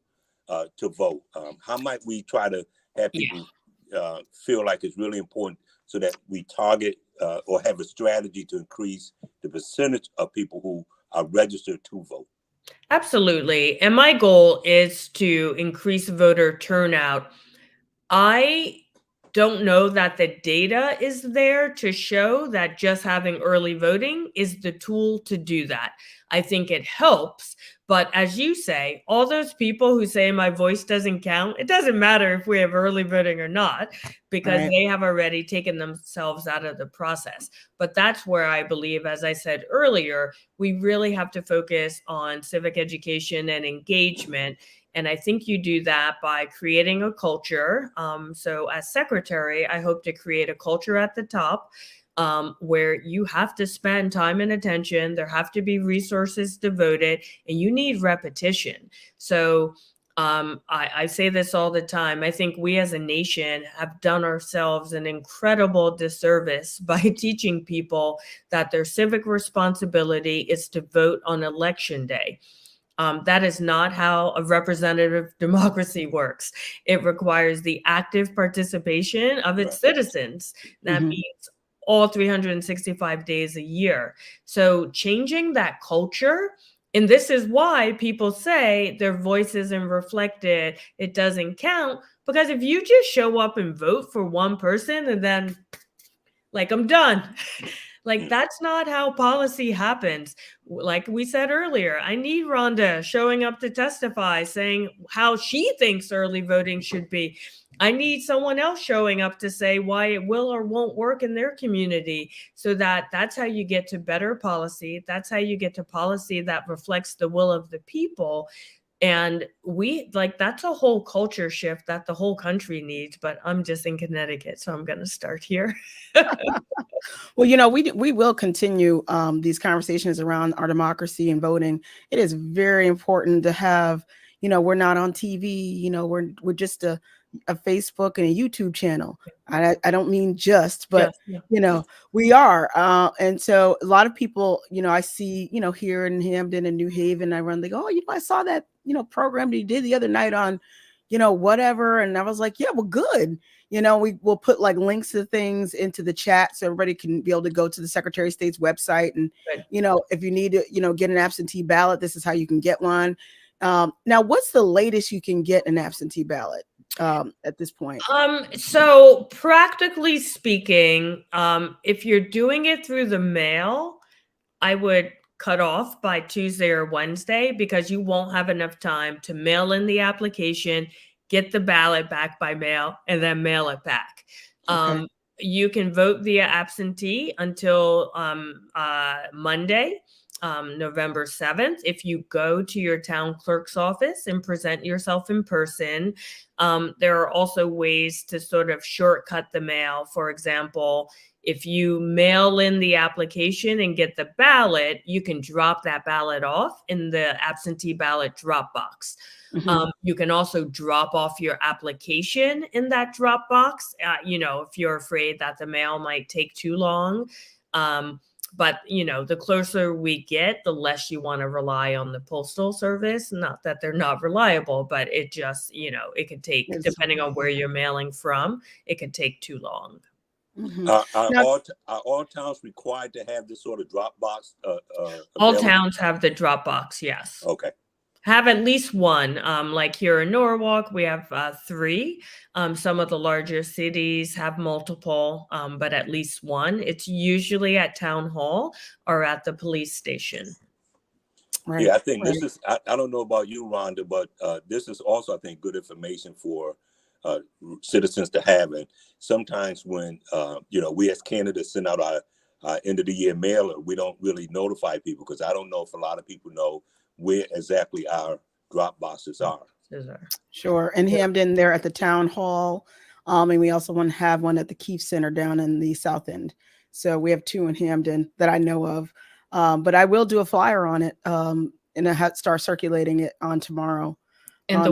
Speaker 3: to vote. How might we try to have people feel like it's really important so that we target or have a strategy to increase the percentage of people who are registered to vote?
Speaker 2: Absolutely. And my goal is to increase voter turnout. I don't know that the data is there to show that just having early voting is the tool to do that. I think it helps. But as you say, all those people who say my voice doesn't count, it doesn't matter if we have early voting or not, because
Speaker 1: Right.
Speaker 2: they have already taken themselves out of the process. But that's where I believe, as I said earlier, we really have to focus on civic education and engagement. And I think you do that by creating a culture. So as secretary, I hope to create a culture at the top where you have to spend time and attention. There have to be resources devoted, and you need repetition. So I say this all the time. I think we as a nation have done ourselves an incredible disservice by teaching people that their civic responsibility is to vote on election day. That is not how a representative democracy works. It requires the active participation of its citizens. That
Speaker 1: Mhm.
Speaker 2: means all 365 days a year. So changing that culture, and this is why people say their voice isn't reflected, it doesn't count, because if you just show up and vote for one person and then like I'm done. Like that's not how policy happens. Like we said earlier, I need Rhonda showing up to testify saying how she thinks early voting should be. I need someone else showing up to say why it will or won't work in their community, so that's how you get to better policy. That's how you get to policy that reflects the will of the people. And that's a whole culture shift that the whole country needs, but I'm just in Connecticut, so I'm going to start here.
Speaker 1: Well, you know, we will continue these conversations around our democracy and voting. It is very important to have, you know, we're not on TV, you know, we're just a Facebook and a YouTube channel. I don't mean just, but
Speaker 2: Yeah.
Speaker 1: you know, we are. And so a lot of people, you know, I see, you know, here in Hamden and New Haven, I run, they go, oh, you know, I saw that, you know, program that you did the other night on, you know, whatever. And I was like, yeah, well, good. You know, we will put like links to things into the chat so everybody can be able to go to the Secretary of State's website. And,
Speaker 2: Good.
Speaker 1: you know, if you need to, you know, get an absentee ballot, this is how you can get one. Now, what's the latest you can get an absentee ballot at this point?
Speaker 2: So practically speaking, if you're doing it through the mail, I would cut off by Tuesday or Wednesday, because you won't have enough time to mail in the application, get the ballot back by mail, and then mail it back.
Speaker 1: Okay.
Speaker 2: You can vote via absentee until Monday. November 7th. If you go to your town clerk's office and present yourself in person, there are also ways to sort of shortcut the mail. For example, if you mail in the application and get the ballot, you can drop that ballot off in the absentee ballot drop box. You can also drop off your application in that drop box, if you're afraid that the mail might take too long. But, the closer we get, the less you want to rely on the postal service. Not that they're not reliable, but it just, it could take, depending on where you're mailing from, it could take too long.
Speaker 3: Are all towns required to have this sort of drop box?
Speaker 2: All towns have the drop box, yes.
Speaker 3: Okay.
Speaker 2: Have at least one. Like here in Norwalk, we have 3. Some of the larger cities have multiple, but at least one. It's usually at town hall or at the police station.
Speaker 3: Right. Yeah, I think this is, I don't know about you, Rhonda, but this is also, I think, good information for citizens to have. And sometimes when, we as candidates send out our end of the year mailer, we don't really notify people, because I don't know if a lot of people know where exactly our drop boxes are.
Speaker 1: Sure. In Hampden, they're at the town hall. And we also want to have one at the Keefe Center down in the South End. So we have 2 in Hampden that I know of. But I will do a flyer on it and I start circulating it on tomorrow.
Speaker 2: And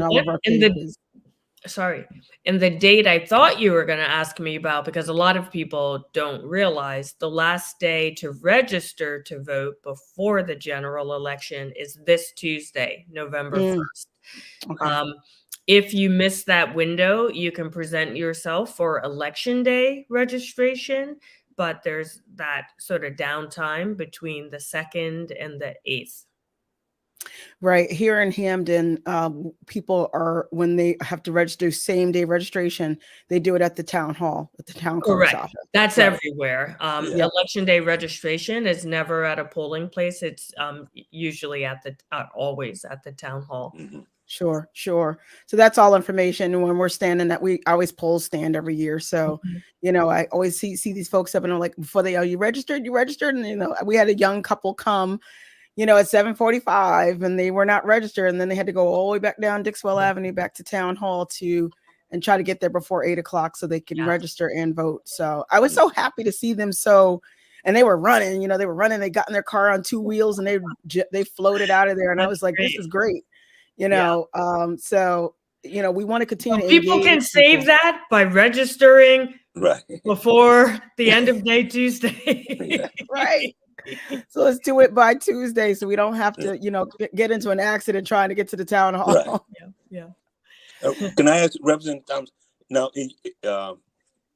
Speaker 2: the date I thought you were going to ask me about, because a lot of people don't realize the last day to register to vote before the general election is this Tuesday, November 1st. Okay. If you miss that window, you can present yourself for election day registration, but there's that sort of downtime between the 2nd and the 8th.
Speaker 1: Right. Here in Hampden, people are, when they have to register same day registration, they do it at the town hall, at the town clerk's office.
Speaker 2: That's everywhere. Election day registration is never at a polling place. It's usually always at the town hall.
Speaker 1: Sure. So that's all information. When we're standing we always poll stand every year. So, I always see these folks up and I'm like, before you registered? And, we had a young couple come, at 7:45 and they were not registered. And then they had to go all the way back down Dixwell Avenue, back to town hall and try to get there before 8:00 so they can register and vote. So I was so happy to see them. And they were running, they got in their car on 2 wheels and they floated out of there. And I was like, this is great. So, we want to continue.
Speaker 2: People can save that by registering before the end of day Tuesday.
Speaker 1: Right. So let's do it by Tuesday so we don't have to, get into an accident trying to get to the town hall.
Speaker 3: Right. Yeah. Can I ask Representative Thomas, now,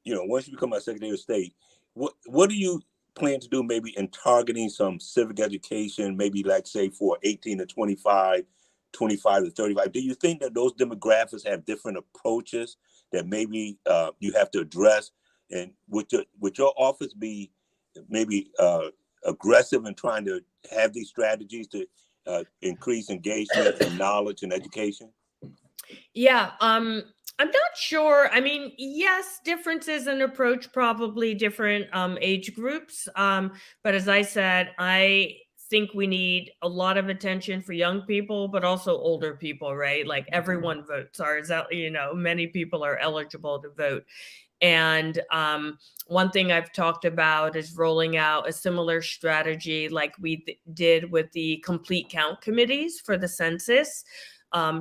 Speaker 3: once you become a Secretary of State, what do you plan to do maybe in targeting some civic education, maybe like say for 18 to 25, 25 to 35? Do you think that those demographics have different approaches that maybe you have to address? And would your office be maybe aggressive in trying to have these strategies to increase engagement and knowledge and education?
Speaker 2: Yeah, I'm not sure. I mean, yes, differences in approach, probably different age groups. But as I said, I think we need a lot of attention for young people, but also older people, right? Like everyone votes, many people are eligible to vote. And one thing I've talked about is rolling out a similar strategy like we did with the complete count committees for the census,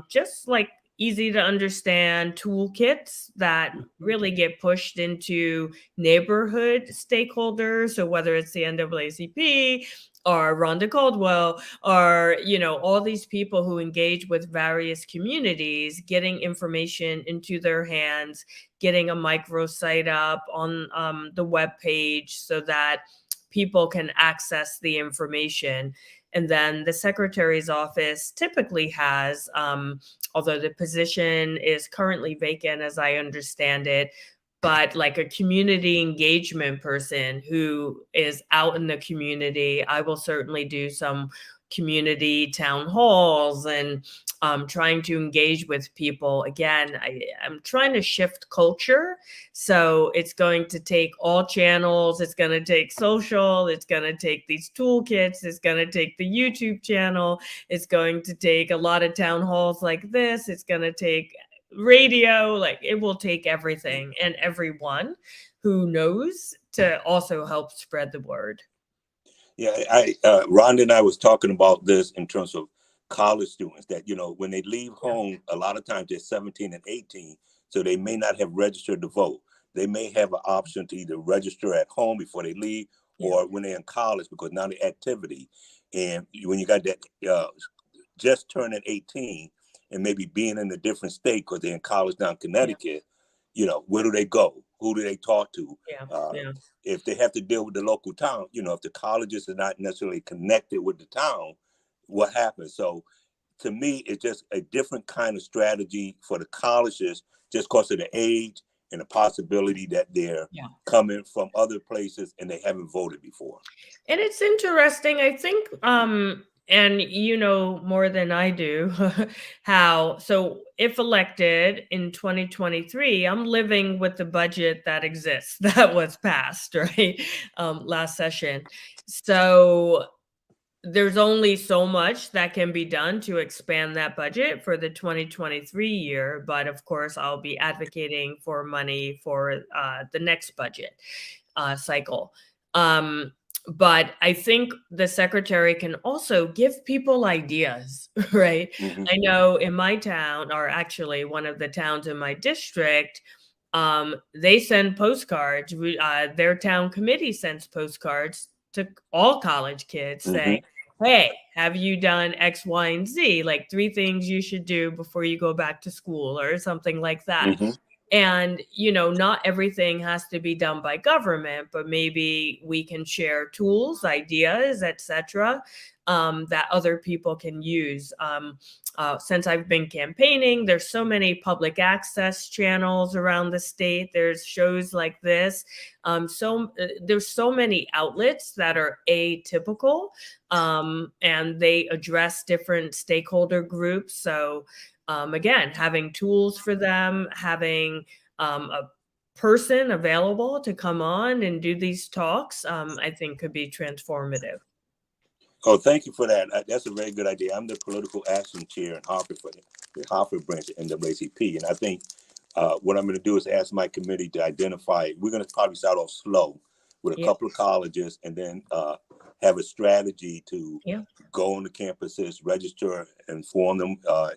Speaker 2: just like easy to understand toolkits that really get pushed into neighborhood stakeholders. So whether it's the NAACP or Rhonda Caldwell, or, all these people who engage with various communities, getting information into their hands, getting a microsite up on the webpage so that people can access the information. And then the secretary's office typically has, although the position is currently vacant, as I understand it, but like a community engagement person who is out in the community. I will certainly do some community town halls and trying to engage with people. Again, I'm trying to shift culture. So it's going to take all channels. It's going to take social. It's going to take these toolkits. It's going to take the YouTube channel. It's going to take a lot of town halls like this. It's going to take radio. Like, it will take everything and everyone who knows to also help spread the word.
Speaker 3: Yeah, Rhonda and I was talking about this in terms of college students that, when they leave home, a lot of times they're 17 and 18, so they may not have registered to vote. They may have an option to either register at home before they leave or when they're in college, because now the activity. And when you got that just turning 18 and maybe being in a different state because they're in college down in Connecticut, where do they go? Who do they talk to? If they have to deal with the local town, if the colleges are not necessarily connected with the town, what happens? So to me, it's just a different kind of strategy for the colleges, just because of the age and the possibility that they're coming from other places and they haven't voted before.
Speaker 2: And it's interesting, I think, and you know more than I do, so if elected in 2023, I'm living with the budget that exists, that was passed, right? Last session. So there's only so much that can be done to expand that budget for the 2023 year. But of course, I'll be advocating for money for the next budget cycle. But I think the secretary can also give people ideas, right?
Speaker 3: Mhm.
Speaker 2: I know in my town, or actually one of the towns in my district, they send postcards. Their town committee sends postcards to all college kids saying, hey, have you done X, Y, and Z? Like 3 things you should do before you go back to school or something like that.
Speaker 3: Mhm.
Speaker 2: And, not everything has to be done by government, but maybe we can share tools, ideas, etc., that other people can use. Since I've been campaigning, there's so many public access channels around the state. There's shows like this. There's so many outlets that are atypical, and they address different stakeholder groups. So again, having tools for them, having a person available to come on and do these talks, I think could be transformative.
Speaker 3: Oh, thank you for that. That's a very good idea. I'm the political action chair in Hartford for the Hartford branch of NAACP. And I think what I'm going to do is ask my committee to identify, we're going to probably start off slow with a couple of colleges and then have a strategy to go on the campuses, register, inform them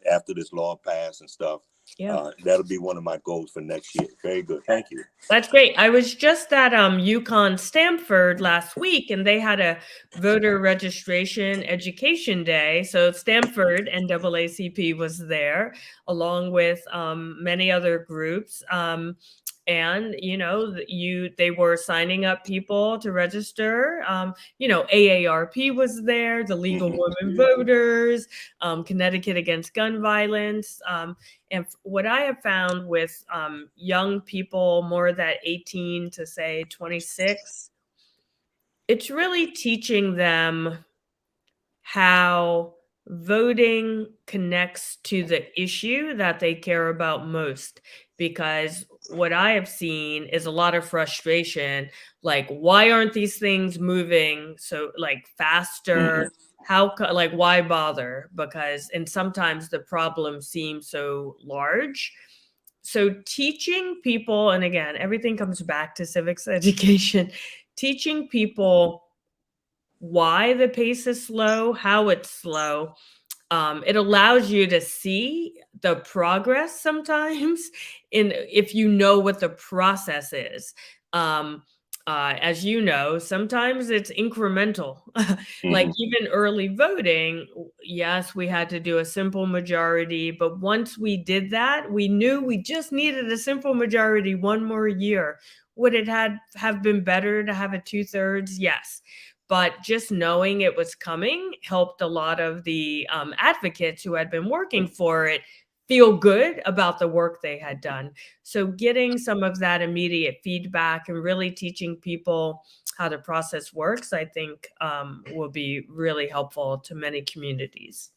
Speaker 3: after this law passed and stuff. That'll be one of my goals for next year. Very good. Thank you.
Speaker 2: That's great. I was just at UConn Stanford last week, and they had a voter registration education day. So Stanford NAACP was there, along with many other groups. And they were signing up people to register. AARP was there, the Legal Women Voters, Connecticut Against Gun Violence. And what I have found with young people, more that 18 to say 26, it's really teaching them how voting connects to the issue that they care about most. Because what I have seen is a lot of frustration, like, why aren't these things moving so faster? Why bother? And sometimes the problem seems so large. So teaching people, and again, everything comes back to civics education, teaching people why the pace is slow, how it's slow. It allows you to see the progress sometimes if you know what the process is. As you know, sometimes it's incremental. Like even early voting, yes, we had to do a simple majority, but once we did that, we knew we just needed a simple majority one more year. Would it have been better to have a 2/3? Yes. But just knowing it was coming helped a lot of the advocates who had been working for it feel good about the work they had done. So getting some of that immediate feedback and really teaching people how the process works, I think will be really helpful to many communities.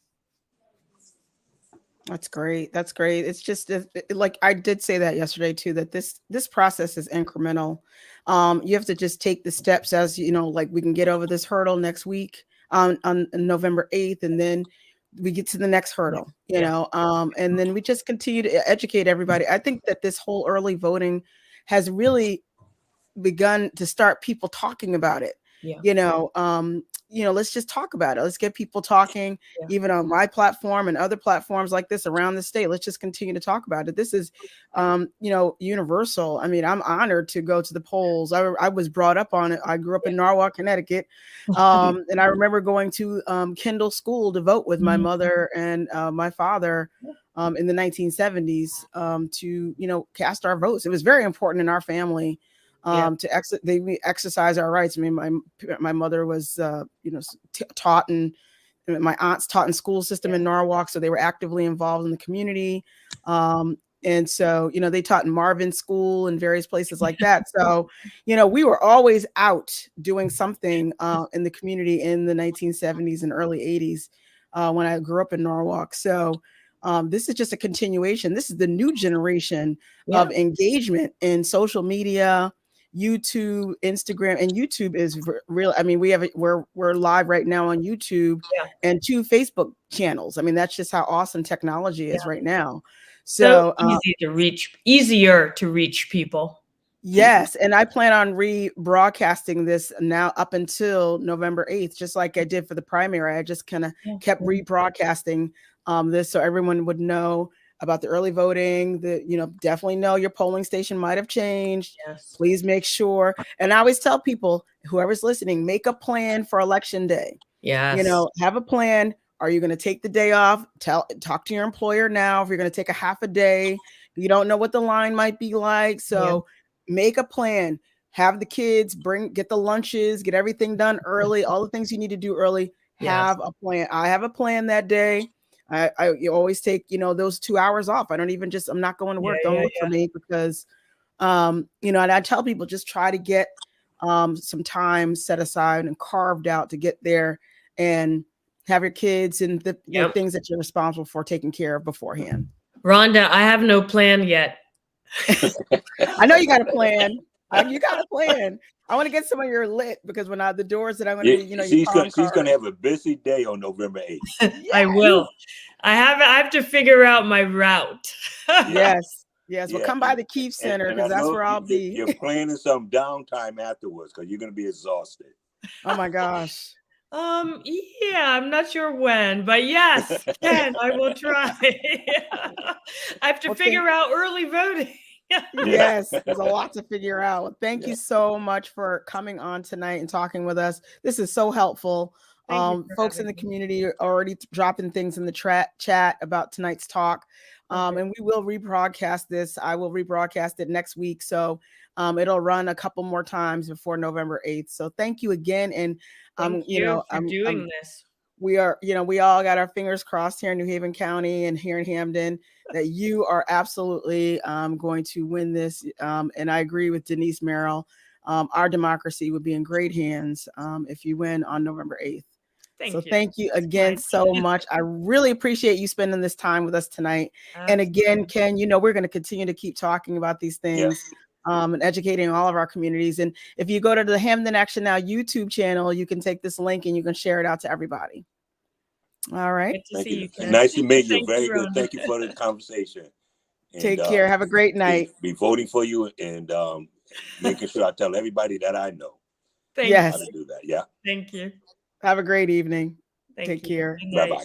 Speaker 1: That's great. That's great. It's just like I did say that yesterday too, that this process is incremental. You have to just take the steps as you know, like we can get over this hurdle next week on November 8th, and then we get to the next hurdle, you know, and then we just continue to educate everybody. I think that this whole early voting has really begun to start people talking about it. Let's just talk about it. Let's get people talking, even on my platform and other platforms like this around the state. Let's just continue to talk about it. This is, universal. I mean, I'm honored to go to the polls. I was brought up on it. I grew up in Norwalk, Connecticut. And I remember going to Kendall School to vote with my mother and my father in the 1970s to, cast our votes. It was very important in our family. We exercise our rights. I mean, my mother was, taught, and my aunts taught in school system in Norwalk, so they were actively involved in the community. And so, they taught in Marvin School and various places like that. So, we were always out doing something in the community in the 1970s and early 80s when I grew up in Norwalk. So this is just a continuation. This is the new generation of engagement in social media, YouTube, Instagram, and YouTube is real. I mean, we're live right now on YouTube and 2 Facebook channels. I mean, that's just how awesome technology is right now. So
Speaker 2: easier to reach people.
Speaker 1: Yes. And I plan on rebroadcasting this now up until November 8th, just like I did for the primary. I just kind of kept rebroadcasting this so everyone would know about the early voting. Definitely know your polling station might have changed.
Speaker 2: Yes.
Speaker 1: Please make sure. And I always tell people, whoever's listening, make a plan for election day.
Speaker 2: Yes.
Speaker 1: Have a plan. Are you going to take the day off? Talk to your employer now. If you're going to take a half a day, you don't know what the line might be like. So make a plan. Have the kids get the lunches, get everything done early. All the things you need to do early. Have a plan. I have a plan that day. I always take, those 2 hours off. I'm not going to work. Don't look for me because, and I tell people just try to get some time set aside and carved out to get there and have your kids and the things that you're responsible for taking care of beforehand.
Speaker 2: Rhonda, I have no plan yet.
Speaker 1: I know you got a plan. You got a plan. I want to get some of your lit because when the doors that I'm going to be,
Speaker 3: she's going to have a busy day on November 8th.
Speaker 2: I will. I have to figure out my route.
Speaker 1: Yes. Well, come by the Keefe Center because that's where I'll be.
Speaker 3: You're planning some downtime afterwards because you're going to be exhausted.
Speaker 1: Oh my gosh.
Speaker 2: I'm not sure when, but yes, Ken, I will try. I have to figure out early voting.
Speaker 1: Yes, there's a lot to figure out. Well, thank you so much for coming on tonight and talking with us. This is so helpful. Folks in the community are already dropping things in the chat about tonight's talk. And we will rebroadcast this. I will rebroadcast it next week. So it'll run a couple more times before November 8th. So thank you again. And
Speaker 2: thank you for doing this.
Speaker 1: We are, we all got our fingers crossed here in New Haven County and here in Hampden that you are absolutely going to win this. And I agree with Denise Merrill. Our democracy would be in great hands if you win on November 8th. Thank you again so much. I really appreciate you spending this time with us tonight. Absolutely. And again, Ken, we're going to continue to keep talking about these things. And educating all of our communities. And if you go to the Hampden Action Now YouTube channel, you can take this link and you can share it out to everybody. All right.
Speaker 2: Good to see you, Ken.
Speaker 3: Nice to meet you. Very good. Thank you for the conversation. And,
Speaker 1: take care. Have a great night.
Speaker 3: Be voting for you and making sure I tell everybody that I know.
Speaker 2: Thank you.
Speaker 3: How to do that. Yeah.
Speaker 2: Thank you.
Speaker 1: Have a great evening. Take care.
Speaker 3: Bye-bye.